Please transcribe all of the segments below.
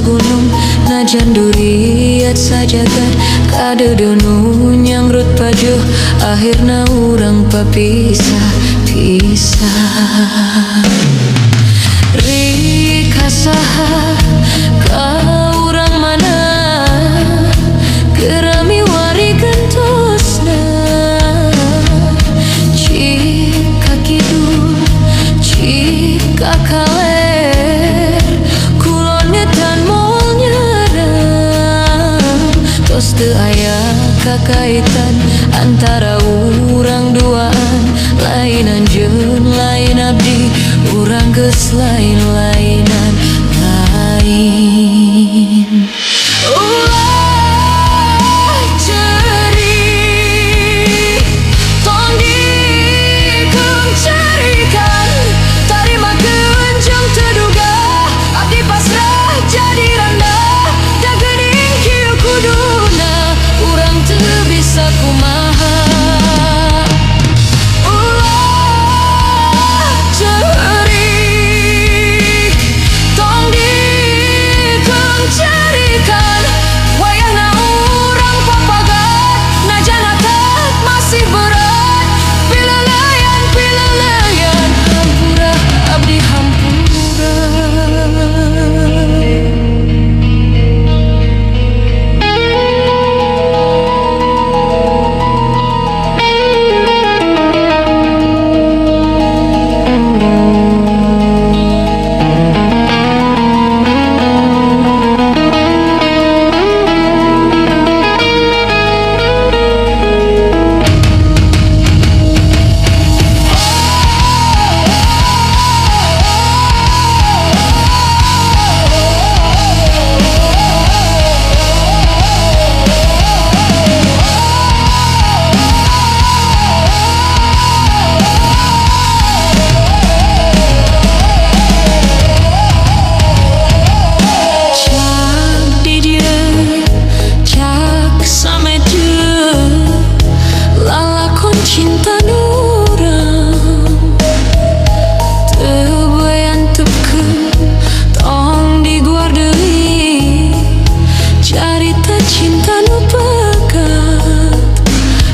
sagunung najan duriat sajagat kadeudeun nyangrut pajuh akhirna urang papisah-pisah. Rika saha ka urang mana gerami wari gentosna cika kidul cika kaler kulon ngetan moal nyarang tos teu aya kakaitan antara urang duaan lainan jeung lain abdi urang geus lain-lainan lain. Ulah ceuri tong dikeung carikan tarimakeun jeung teu duga abdi pasrah jadi randa da geuning kieu kuduna urang teu bisa kumaha.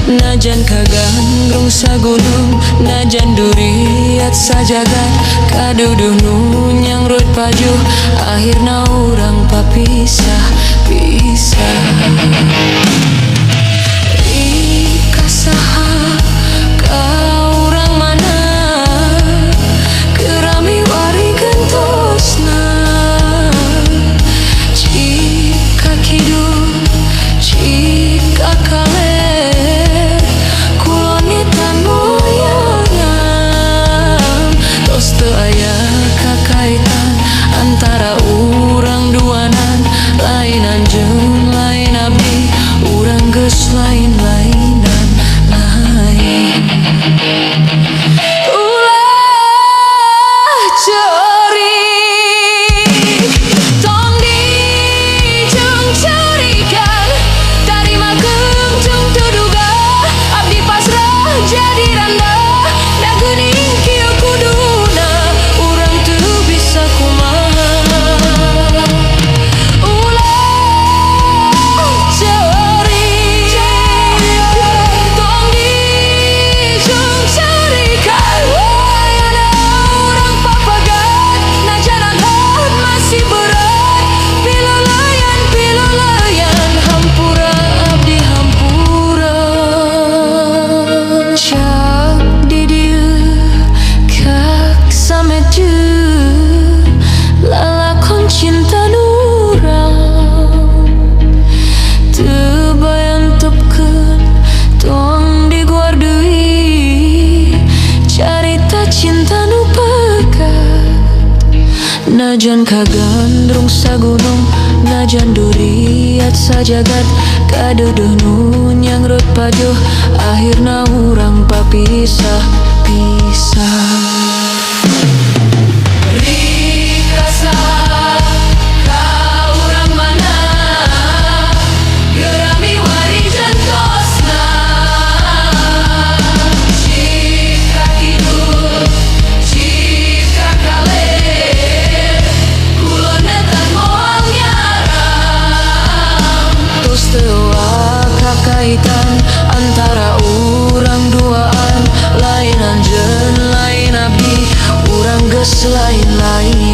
Najan kagandrung sagunung najan duriat sajagat kaduduh nu nyangrut pajuh akhirna urang papisah-pisah. Rika saha ka urang mana gerami wari gentosna cika kidul cika kaler antara urang duanan lainan jeung lain abdi urang geus lain-lainan lain. Ulah ceuri tong dijung carikan tarimakeun jeung teu duga abdi pasrah jadi randa da geuning kieu kuduna urang teu bisa kumaha. Najan kagandrung sagunung najan duriat sajagat kaduduh nu nyangrut pajuh akhirna urang papisah-pisah. Kulon netan moal geus lain-lain.